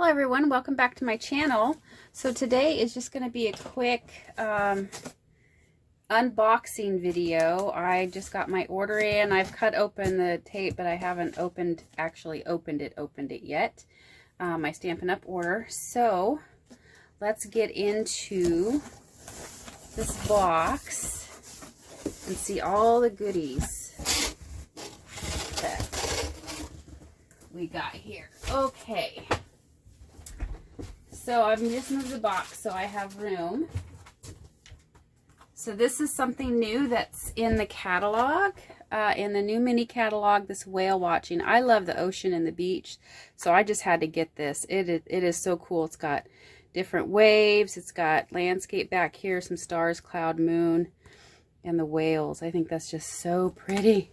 Hello everyone, welcome back to my channel. So today is just going to be a quick unboxing video. I just got my order in. I've cut open the tape, but I haven't actually opened it yet. My Stampin' Up! Order. So let's get into this box and see all the goodies that we got here. Okay. So I've just moved the box so I have room. So this is something new that's in the catalog, in the new mini catalog, this whale watching. I love the ocean and the beach, so I just had to get this. It is so cool. It's got different waves. It's got landscape back here, some stars, cloud, moon, and the whales. I think that's just so pretty.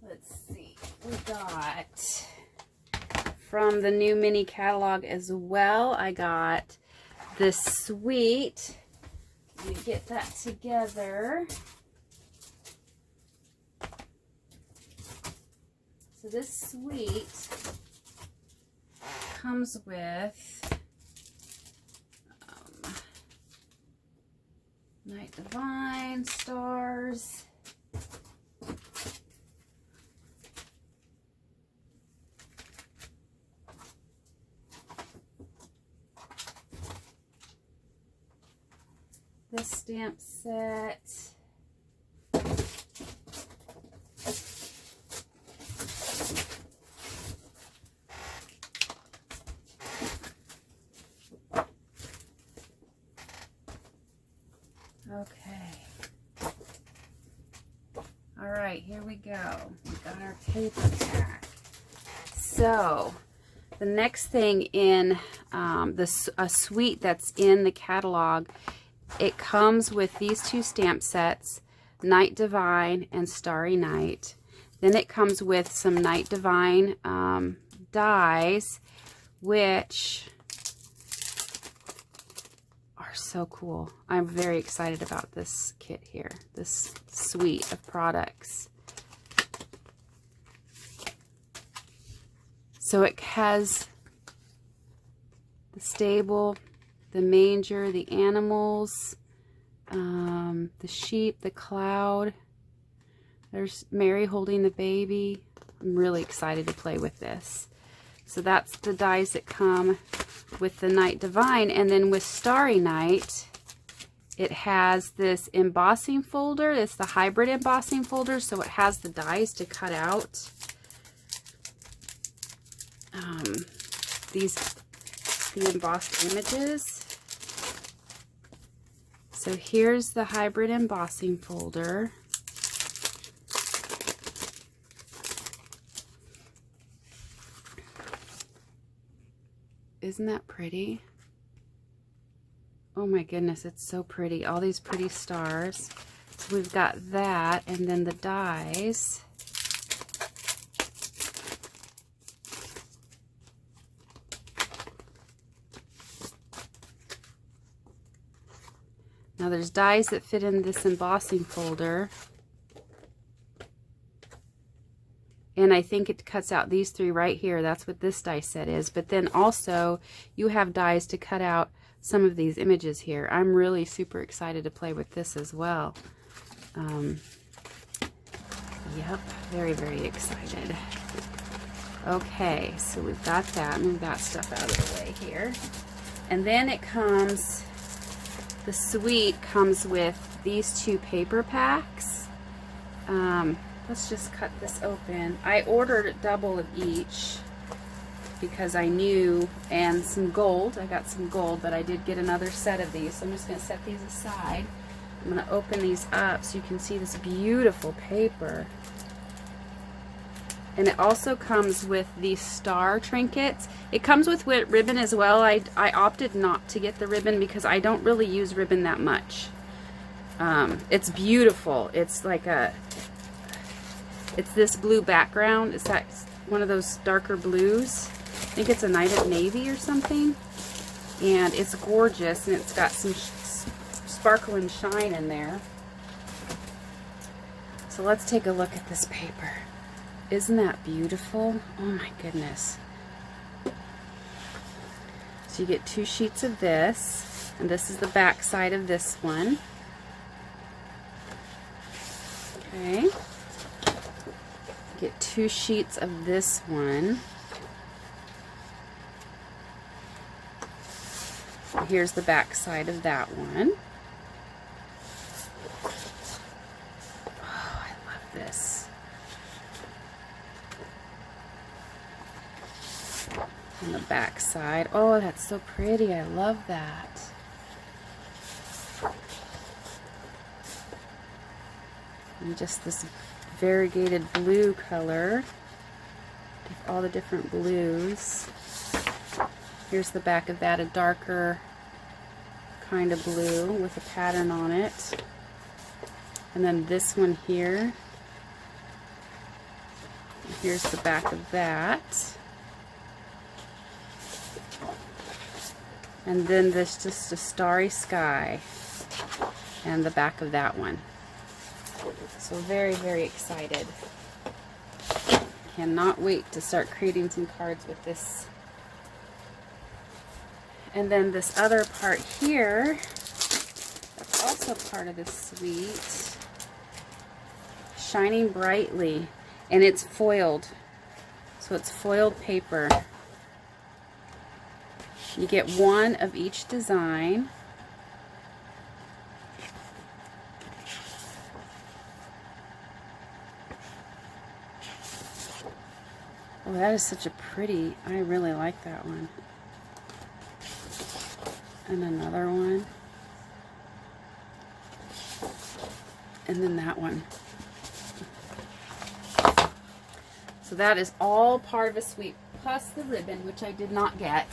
Let's see, we got from the new mini catalog as well. I got this suite. Let me get that together. So this suite comes with Night Divine, stars, this stamp set, okay. All right, here we go. We got our paper pack. So the next thing in a suite that's in the catalog, it comes with these two stamp sets, Night Divine and Starry Night. Then it comes with some Night Divine dies, which are so cool. I'm very excited about this kit here, this suite of products. So it has the stable, the manger, the animals, the sheep, the cloud. There's Mary holding the baby. I'm really excited to play with this. So that's the dies that come with the Night Divine. And then with Starry Night, it has this embossing folder. It's the hybrid embossing folder, so it has the dies to cut out. The embossed images. So here's the hybrid embossing folder. Isn't that pretty? Oh my goodness, it's so pretty. All these pretty stars. So we've got that, and then the dies. Now there's dies that fit in this embossing folder. And I think it cuts out these three right here. That's what this die set is. But then also you have dies to cut out some of these images here. I'm really super excited to play with this as well. Yep, very, very excited. Okay, so we've got that. Move that stuff out of the way here. And then it comes, the suite comes with these two paper packs. Let's just cut this open. I ordered a double of each because I knew, and some gold. I got some gold, but I did get another set of these. So I'm just going to set these aside. I'm going to open these up so you can see this beautiful paper. And it also comes with these star trinkets. It comes with ribbon as well. I opted not to get the ribbon because I don't really use ribbon that much. It's beautiful. It's like it's this blue background. It's that one of those darker blues. I think it's a Night of Navy or something. And it's gorgeous, and it's got some sparkle and shine in there. So let's take a look at this paper. Isn't that beautiful? Oh my goodness. So you get 2 sheets of this, and this is the back side of this one. Okay. You get 2 sheets of this one. Here's the back side of that one. Oh, I love this. On the back side. Oh, that's so pretty. I love that. And just this variegated blue color. All the different blues. Here's the back of that, a darker kind of blue with a pattern on it. And then this one here. Here's the back of that. And then there's just a starry sky and the back of that one. So very, very excited. Cannot wait to start creating some cards with this. And then this other part here, that's also part of this suite. Shining brightly. And it's foiled. So it's foiled paper. You get 1 of each design. Oh, that is such a pretty, I really like that one. And another one. And then that one. So that is all part of a suite, plus the ribbon, which I did not get.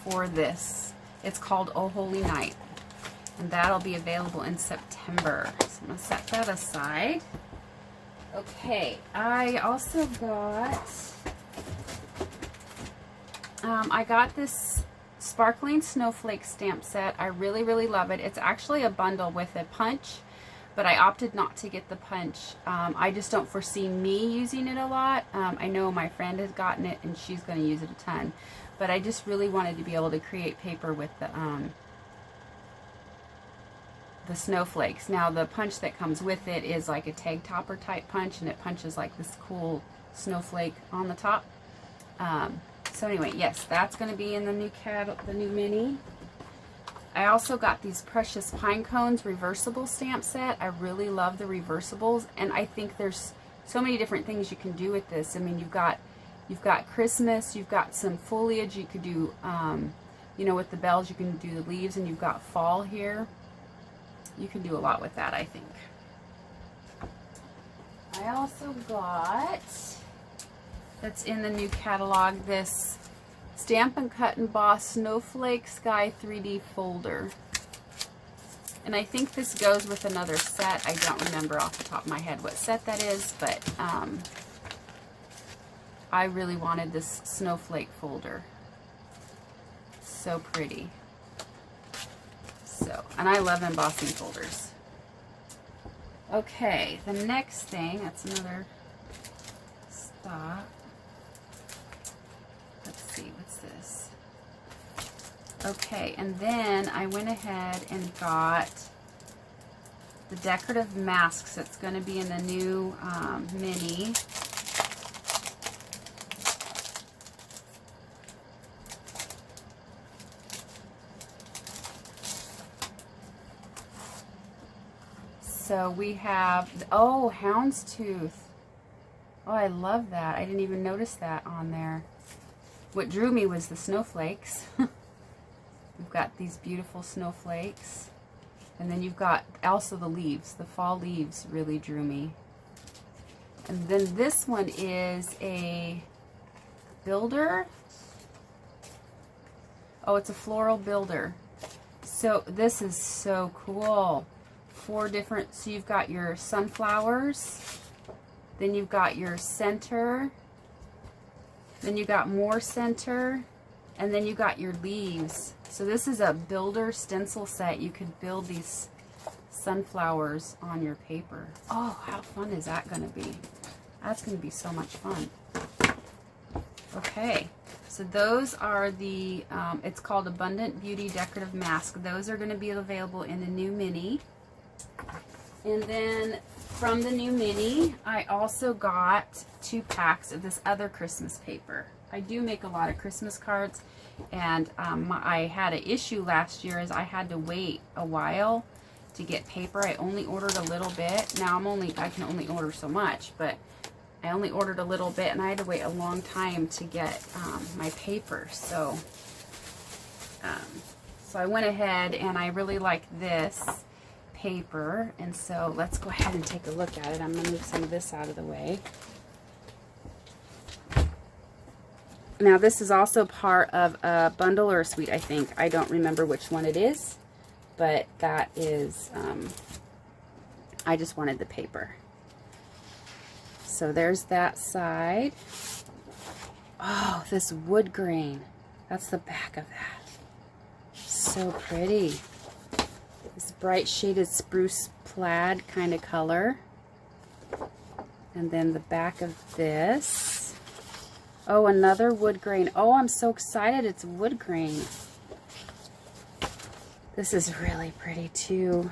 For this. It's called Oh Holy Night, and that'll be available in September. So I'm going to set that aside. Okay, I also got I got this Sparkling Snowflake stamp set. I really, really love it. It's actually a bundle with a punch, but I opted not to get the punch. I just don't foresee me using it a lot. I know my friend has gotten it and she's going to use it a ton. But I just really wanted to be able to create paper with the snowflakes. Now the punch that comes with it is like a tag topper type punch, and it punches like this cool snowflake on the top. So anyway, yes, that's going to be in the new mini. I also got these Precious Pine Cones reversible stamp set. I really love the reversibles, and I think there's so many different things you can do with this. I mean, you've got Christmas, you've got some foliage, you could do, you know, with the bells, you can do the leaves, and you've got fall here. You can do a lot with that, I think. I also got, that's in the new catalog, this Stampin' Cut and Emboss Snowflake Sky 3D folder. And I think this goes with another set. I don't remember off the top of my head what set that is, but I really wanted this snowflake folder. So pretty. So, and I love embossing folders. Okay, the next thing, that's another stop. Let's see, what's this? Okay, and then I went ahead and got the decorative masks that's going to be in the new mini. So we have, oh, houndstooth. Oh, I love that. I didn't even notice that on there. What drew me was the snowflakes. We've got these beautiful snowflakes. And then you've got also the leaves. The fall leaves really drew me. And then this one is a builder. Oh, it's a floral builder. So this is so cool. 4 different, so you've got your sunflowers, then you've got your center, then you got more center, and then you got your leaves. So this is a builder stencil set. You could build these sunflowers on your paper. Oh, how fun is that going to be? That's going to be so much fun. Okay, so those are the, it's called Abundant Beauty Decorative Mask. Those are going to be available in the new mini. And then from the new mini, I also got 2 packs of this other Christmas paper. I do make a lot of Christmas cards, and I had an issue last year is I had to wait a while to get paper. I only ordered a little bit. Now I can only order so much, but I only ordered a little bit, and I had to wait a long time to get my paper. So I went ahead, and I really like this paper, and so let's go ahead and take a look at it. I'm going to move some of this out of the way. Now this is also part of a bundle or a suite, I think. I don't remember which one it is, but that is, I just wanted the paper. So there's that side. Oh, this wood grain. That's the back of that. So pretty. This bright shaded spruce plaid kind of color. And then the back of this. Oh, another wood grain. Oh, I'm so excited. It's wood grain. This is really pretty too.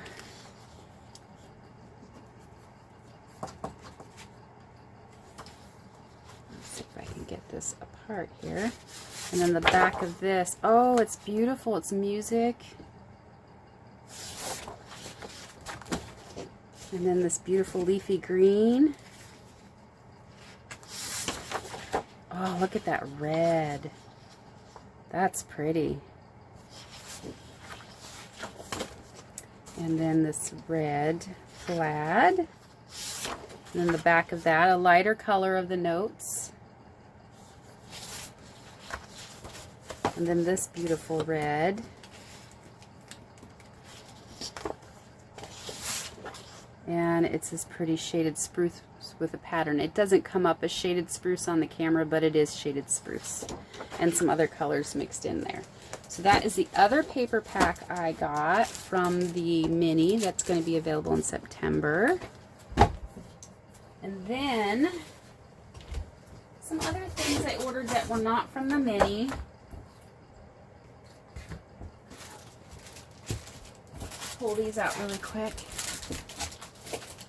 Let's see if I can get this apart here. And then the back of this. Oh, it's beautiful. It's music. And then this beautiful leafy green. Oh, look at that red. That's pretty. And then this red plaid. And then the back of that, a lighter color of the notes. And then this beautiful red. And it's this pretty shaded spruce with a pattern. It doesn't come up as shaded spruce on the camera, but it is shaded spruce. And some other colors mixed in there. So that is the other paper pack I got from the mini. That's going to be available in September. And then some other things I ordered that were not from the mini. Pull these out really quick.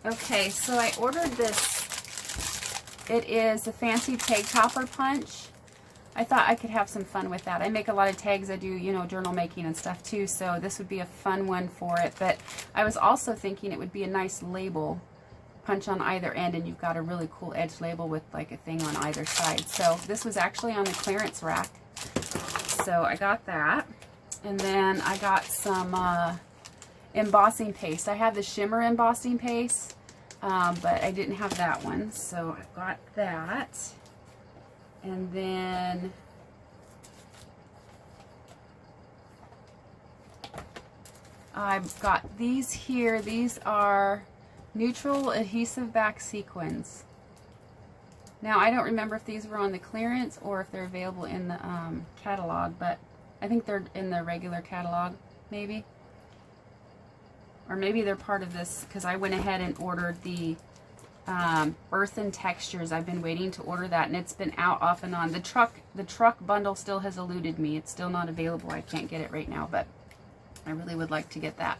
Okay, so I ordered this. It is a fancy tag topper punch. I thought I could have some fun with that. I make a lot of tags. I do, you know, journal making and stuff too, so this would be a fun one for it. But I was also thinking it would be a nice label, punch on either end, and you've got a really cool edge label with like a thing on either side. So this was actually on the clearance rack. So I got that. And then I got some embossing paste. I have the shimmer embossing paste, but I didn't have that one, so I got that. And then I've got these here. These are neutral adhesive back sequins. Now I don't remember if these were on the clearance or if they're available in the catalog, but I think they're in the regular catalog, maybe. Or maybe they're part of this, because I went ahead and ordered the Earth and Textures. I've been waiting to order that, and it's been out off and on. The truck bundle still has eluded me. It's still not available. I can't get it right now, but I really would like to get that.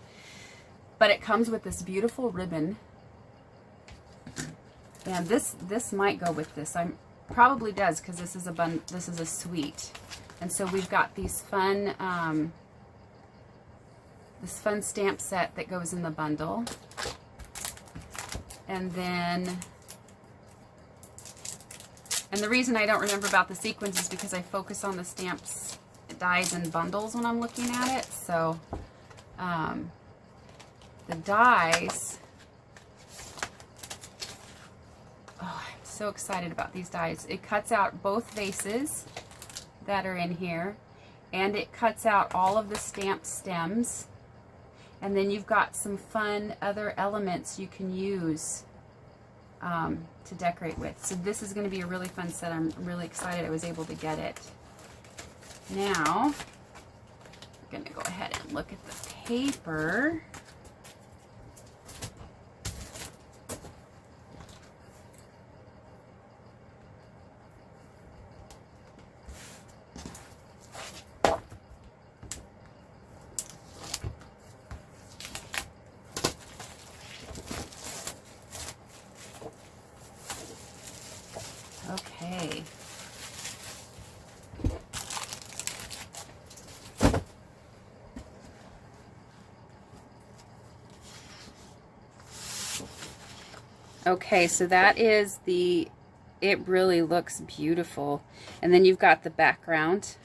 But it comes with this beautiful ribbon, and this might go with this. Probably does, because this is a suite, and so we've got these fun. This fun stamp set that goes in the bundle. And then, and the reason I don't remember about the sequins is because I focus on the stamps, dies, and bundles when I'm looking at it. So the dies, oh, I'm so excited about these dies. It cuts out both vases that are in here, and it cuts out all of the stamp stems. And then you've got some fun other elements you can use to decorate with. So this is going to be a really fun set. I'm really excited I was able to get it. Now, I'm going to go ahead and look at the paper. Okay, so that is it really looks beautiful. And then you've got the background,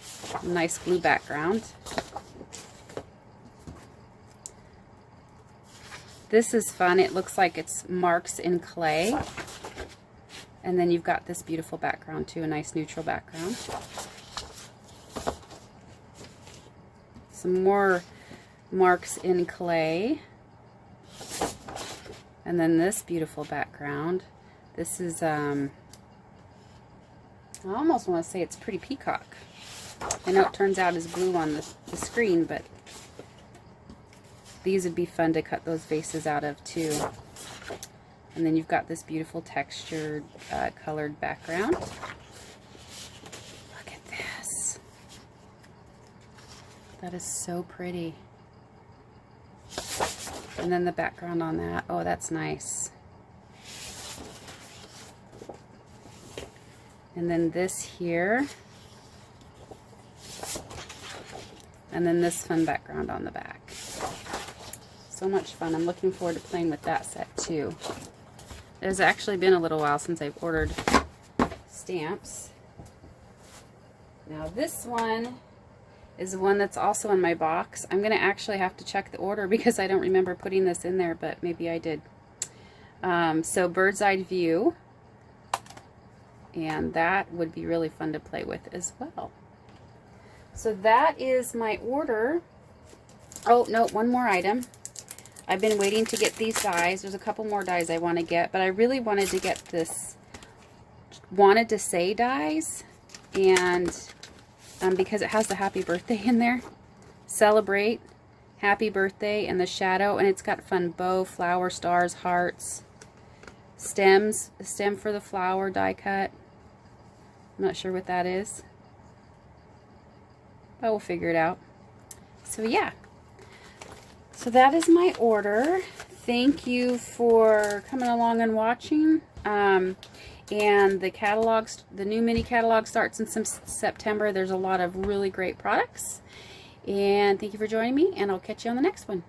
nice blue background. This is fun. It looks like it's marks in clay. And then you've got this beautiful background too, a nice neutral background. Some more marks in clay. And then this beautiful background. This is, I almost want to say it's Pretty Peacock. I know it turns out as blue on the screen, but these would be fun to cut those vases out of too. And then you've got this beautiful textured, colored background. Look at this. That is so pretty. And then the background on that. Oh, that's nice. And then this here. And then this fun background on the back. So much fun. I'm looking forward to playing with that set too. It's actually been a little while since I've ordered stamps. Now this one is the one that's also in my box. I'm going to actually have to check the order because I don't remember putting this in there, but maybe I did. So Bird's Eye View. And that would be really fun to play with as well. So that is my order. Oh, no, one more item. I've been waiting to get these dies. There's a couple more dies I want to get, but I really wanted to get this Wanted to Say dies, and because it has the happy birthday in there. Celebrate, happy birthday, and the shadow, and it's got fun bow, flower, stars, hearts, stems, a stem for the flower die cut. I'm not sure what that is, but we'll figure it out. So yeah, so that is my order. Thank you for coming along and watching. And the catalogs, the new mini catalog starts in September. There's a lot of really great products. And thank you for joining me, and I'll catch you on the next one.